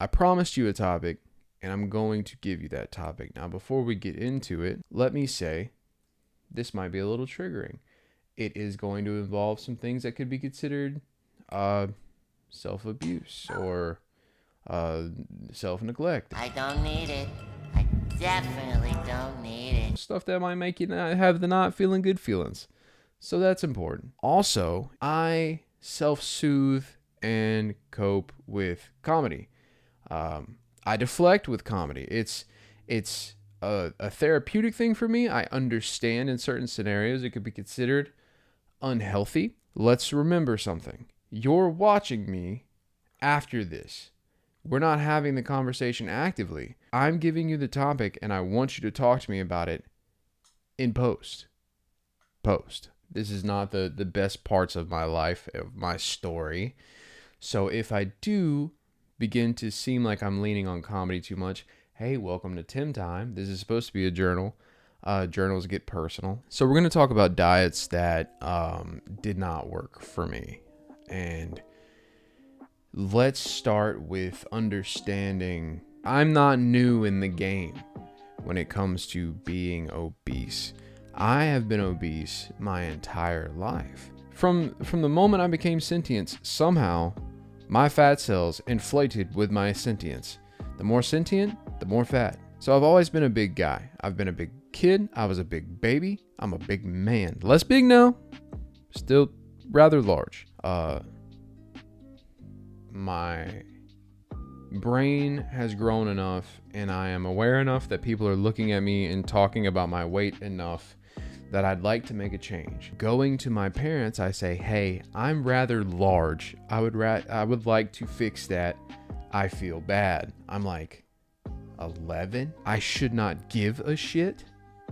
I promised you a topic, and I'm going to give you that topic. Now, before we get into it, let me say this might be a little triggering. It is going to involve some things that could be considered self-abuse or self-neglect. I don't need it. I definitely don't need it. Stuff that might make you not have the not feeling good feelings. So that's important. Also, I self-soothe and cope with comedy. I deflect with comedy. It's a therapeutic thing for me. I understand in certain scenarios it could be considered unhealthy. Let's remember something. You're watching me after this. We're not having the conversation actively. I'm giving you the topic and I want you to talk to me about it in post. This is not the best parts of my life, of my story. So if I do begin to seem like I'm leaning on comedy too much, hey, welcome to Tim Time. This is supposed to be a journal. Journals get personal. So we're going to talk about diets that did not work for me. And let's start with understanding I'm not new in the game when it comes to being obese. I have been obese my entire life. From the moment I became sentient, somehow my fat cells inflated with my sentience. The more sentient, the more fat. So I've always been a big guy. I've been a big kid. I was a big baby. I'm a big man. Less big now. Still rather large. My brain has grown enough and I am aware enough that people are looking at me and talking about my weight enough that I'd like to make a change. Going to my parents, I say, hey, I'm rather large. I would like to fix that. I feel bad. I'm like 11. I should not give a shit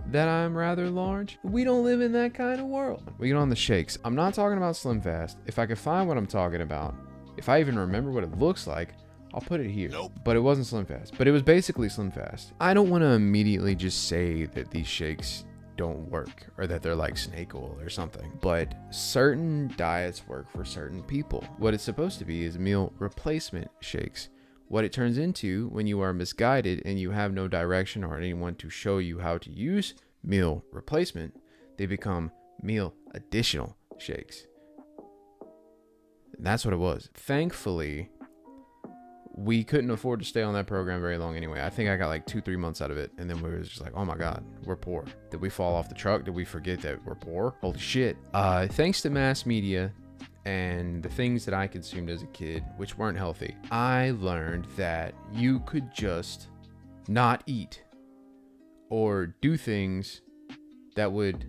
that I'm rather large. We don't live in that kind of world. We get on the shakes. I'm not talking about Slim Fast. If I could find what I'm talking about, if I even remember what it looks like, I'll put it here. Nope. But it wasn't Slim Fast. But it was basically Slim Fast. I don't want to immediately just say that these shakes don't work or that they're like snake oil or something, but certain diets work for certain people. What it's supposed to be is meal replacement shakes. What it turns into when you are misguided and you have no direction or anyone to show you how to use meal replacement, they become meal additional shakes. And that's what it was. Thankfully, we couldn't afford to stay on that program very long anyway. I think I got like 2-3 months out of it. And then we were just like, oh my God, we're poor. Did we fall off the truck? Did we forget that we're poor? Holy shit. Thanks to mass media and the things that I consumed as a kid, which weren't healthy, I learned that you could just not eat or do things that would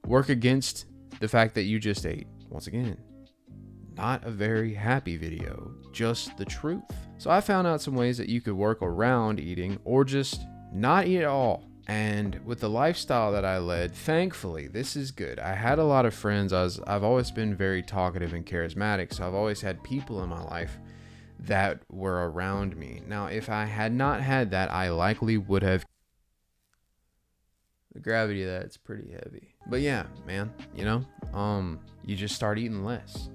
work against the fact that you just ate. Once again, not a very happy video, just the truth. So I found out some ways that you could work around eating or just not eat at all. And with the lifestyle that I led, thankfully, this is good. I had a lot of friends. I've always been very talkative and charismatic, so I've always had people in my life that were around me. Now, if I had not had that, I likely would have. The gravity of that's pretty heavy. But yeah, man, you just start eating less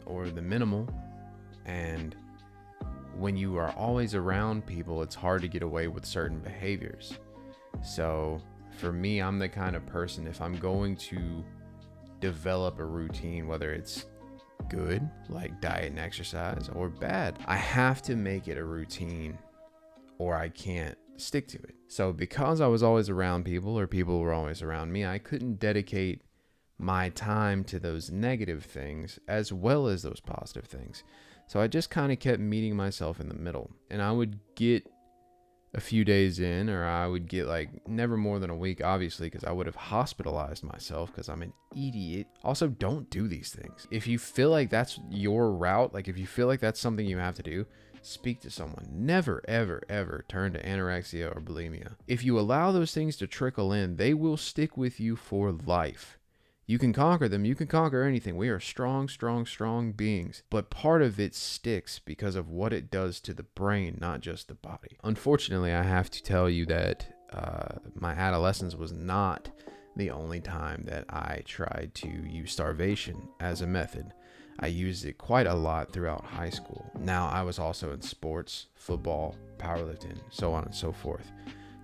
or the minimal. And when you are always around people, it's hard to get away with certain behaviors. So for me, I'm the kind of person, if I'm going to develop a routine, whether it's good, like diet and exercise, or bad, I have to make it a routine or I can't stick to it. So because I was always around people, or people were always around me, I couldn't dedicate my time to those negative things as well as those positive things. So I just kind of kept meeting myself in the middle, and I would get a few days in, or I would get like never more than a week, obviously, because I would have hospitalized myself because I'm an idiot. Also, don't do these things. If you feel like that's your route, like if you feel like that's something you have to do, speak to someone. Never, ever, ever turn to anorexia or bulimia. If you allow those things to trickle in, they will stick with you for life. You can conquer them. You can conquer anything. We are strong, strong, strong beings. But part of it sticks because of what it does to the brain, not just the body. Unfortunately, I have to tell you that my adolescence was not the only time that I tried to use starvation as a method. I used it quite a lot throughout high school. Now, I was also in sports, football, powerlifting, so on and so forth.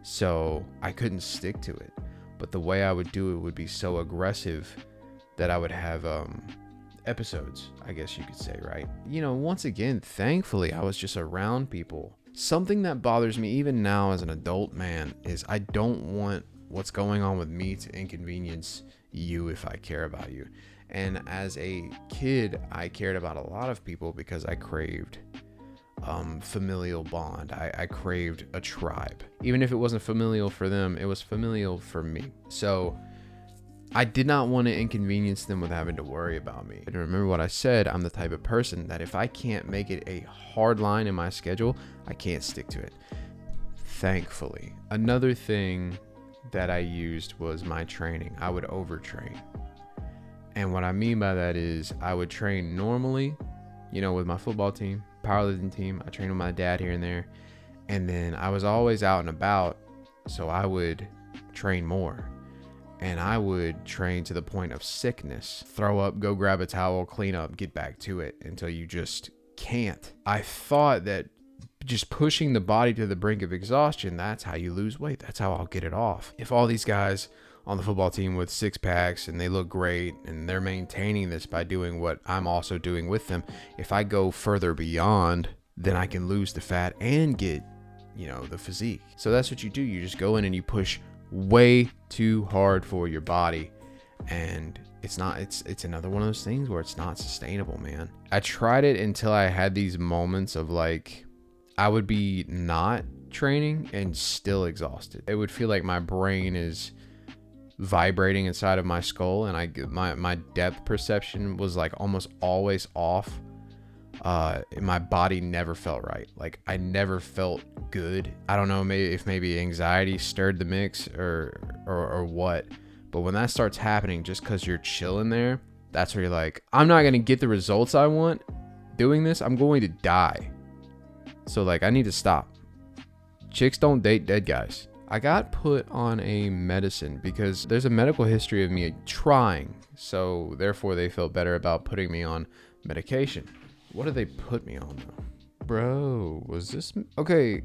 So I couldn't stick to it. But the way I would do it would be so aggressive that I would have episodes, I guess you could say, right? Once again, thankfully, I was just around people. Something that bothers me even now as an adult man is I don't want what's going on with me to inconvenience you if I care about you. And as a kid, I cared about a lot of people because I craved familial bond. I craved a tribe. Even if it wasn't familial for them, it was familial for me. So I did not want to inconvenience them with having to worry about me. And remember what I said, I'm the type of person that if I can't make it a hard line in my schedule, I can't stick to it. Thankfully. Another thing that I used was my training. I would overtrain. And what I mean by that is I would train normally, with my football team, powerlifting team. I trained with my dad here and there. And then I was always out and about, so I would train more. And I would train to the point of sickness. Throw up, go grab a towel, clean up, get back to it until you just can't. I thought that just pushing the body to the brink of exhaustion, that's how you lose weight. That's how I'll get it off. If all these guys on the football team with six packs and they look great and they're maintaining this by doing what I'm also doing with them, if I go further beyond, then I can lose the fat and get, the physique. So that's what you do. You just go in and you push way too hard for your body, and it's another one of those things where it's not sustainable, man. I tried it until I had these moments of like I would be not training and still exhausted. It would feel like my brain is vibrating inside of my skull, and my depth perception was like almost always off. My body never felt right. Like I never felt good. I don't know maybe anxiety stirred the mix or what, but when that starts happening just because you're chilling there, that's where you're like, I'm not gonna get the results I want doing this. I'm going to die. So like I need to stop. Chicks don't date dead guys. I got put on a medicine because there's a medical history of me trying, so therefore they felt better about putting me on medication. What did they put me on though? Bro, was this okay?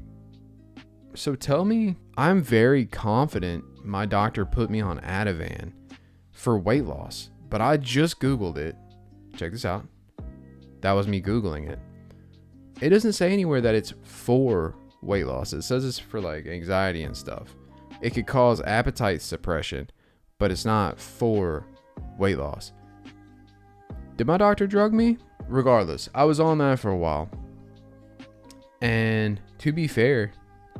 So tell me, I'm very confident my doctor put me on Ativan for weight loss, but I just Googled it. Check this out. That was me Googling it. It doesn't say anywhere that it's for weight loss. It says it's for like anxiety and stuff. It could cause appetite suppression, but it's not for weight loss. Did my doctor drug me? Regardless, I was on that for a while. And to be fair,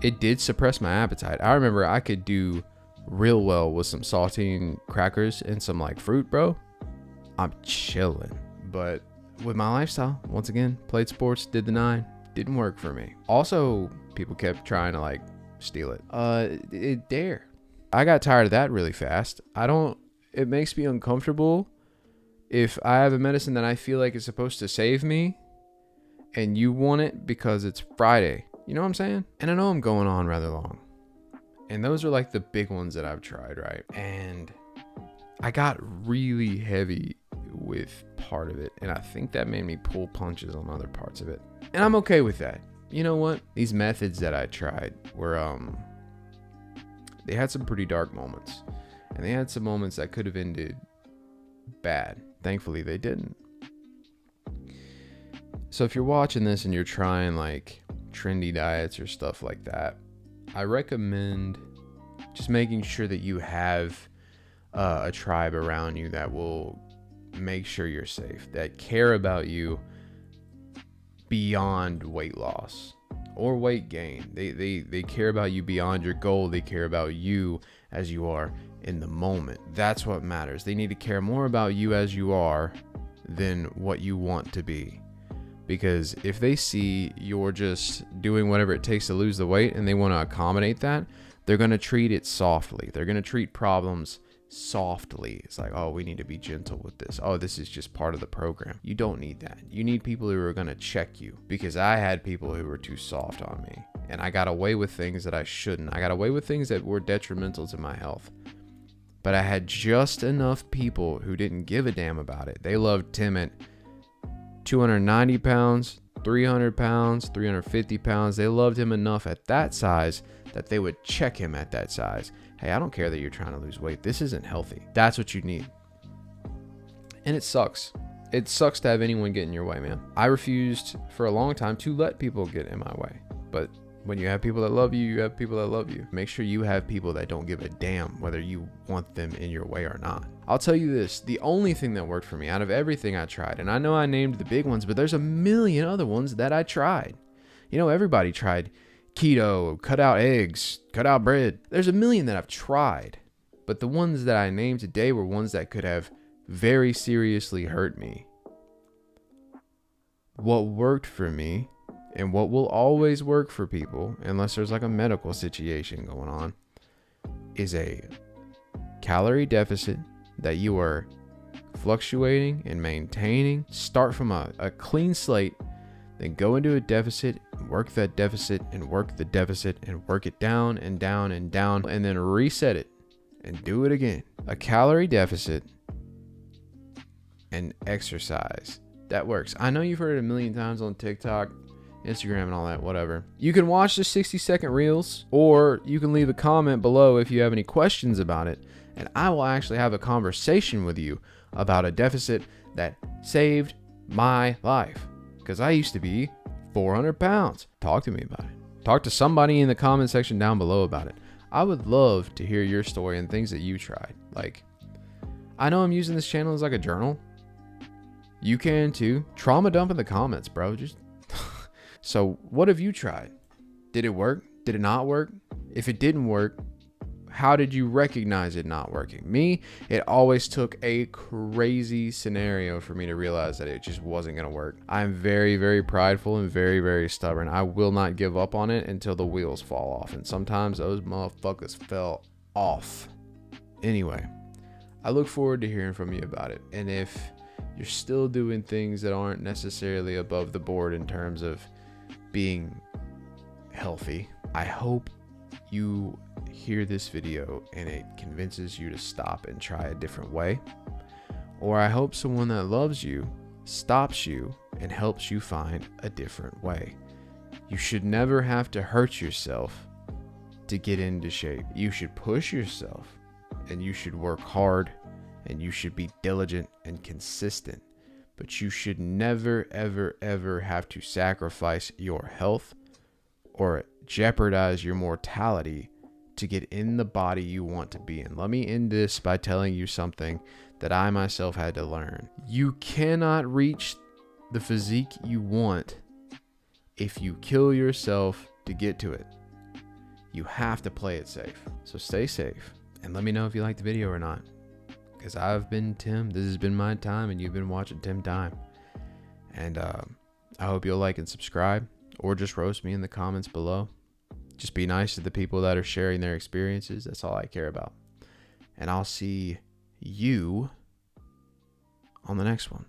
it did suppress my appetite. I remember I could do real well with some saltine crackers and some like fruit, bro. I'm chilling. But with my lifestyle, once again, played sports, did the 9, didn't work for me. Also, people kept trying to like steal it. Dare. I got tired of that really fast. It makes me uncomfortable if I have a medicine that I feel like is supposed to save me and you want it because it's Friday. You know what I'm saying? And I know I'm going on rather long. And those are like the big ones that I've tried, right? And I got really heavy with part of it. And I think that made me pull punches on other parts of it. And I'm okay with that. You know what? These methods that I tried were, they had some pretty dark moments. And they had some moments that could have ended bad. Thankfully, they didn't. So if you're watching this and you're trying like trendy diets or stuff like that, I recommend just making sure that you have a tribe around you that will make sure you're safe, that care about you beyond weight loss or weight gain. They care about you beyond your goal. They care about you as you are in the moment. That's what matters. They need to care more about you as you are than what you want to be. Because if they see you're just doing whatever it takes to lose the weight and they want to accommodate that, they're going to treat it softly. They're going to treat problems softly. It's like, oh, we need to be gentle with this. Oh, this is just part of the program. You don't need that. You need people who are going to check you, because I had people who were too soft on me and I got away with things that I shouldn't. I got away with things that were detrimental to my health. But I had just enough people who didn't give a damn about it. They loved Tim at 290 pounds, 300 pounds, 350 pounds. They loved him enough at that size that they would check him at that size. Hey, I don't care that you're trying to lose weight. This isn't healthy. That's what you need. And it sucks. It sucks to have anyone get in your way, man. I refused for a long time to let people get in my way. But when you have people that love you, you have people that love you. Make sure you have people that don't give a damn whether you want them in your way or not. I'll tell you this, the only thing that worked for me out of everything I tried, and I know I named the big ones, but there's a million other ones that I tried. You know, everybody tried keto, cut out eggs, cut out bread. There's a million that I've tried, but the ones that I named today were ones that could have very seriously hurt me. What worked for me, and what will always work for people, unless there's like a medical situation going on, is a calorie deficit that you are fluctuating and maintaining. Start from a clean slate, then go into a deficit, work that deficit, and work the deficit, and work it down and down and down, and then reset it and do it again. A calorie deficit and exercise. That works. I know you've heard it a million times on TikTok, Instagram, and all that, whatever. You can watch the 60-second reels, or you can leave a comment below if you have any questions about it, and I will actually have a conversation with you about a deficit that saved my life. Because I used to be 400 pounds. Talk to me about it. Talk to somebody in the comment section down below about it. I would love to hear your story and things that you tried. Like, I know I'm using this channel as like a journal. You can too. Trauma dump in the comments, bro. Just so what have you tried? Did it work? Did it not work? If it didn't work, how did you recognize it not working? Me, it always took a crazy scenario for me to realize that it just wasn't going to work. I'm very, very prideful and very, very stubborn. I will not give up on it until the wheels fall off. And sometimes those motherfuckers fell off. Anyway, I look forward to hearing from you about it. And if you're still doing things that aren't necessarily above the board in terms of being healthy, I hope you hear this video and it convinces you to stop and try a different way. Or I hope someone that loves you stops you and helps you find a different way. You should never have to hurt yourself to get into shape. You should push yourself, and you should work hard, and you should be diligent and consistent. But you should never, ever, ever have to sacrifice your health or jeopardize your mortality to get in the body you want to be in. Let me end this by telling you something that I myself had to learn. You cannot reach the physique you want if you kill yourself to get to it. You have to play it safe. So stay safe, and let me know if you liked the video or not. Because I've been Tim. This has been my time, and you've been watching Tim Time. And I hope you'll like and subscribe, or just roast me in the comments below. Just be nice to the people that are sharing their experiences. That's all I care about. And I'll see you on the next one.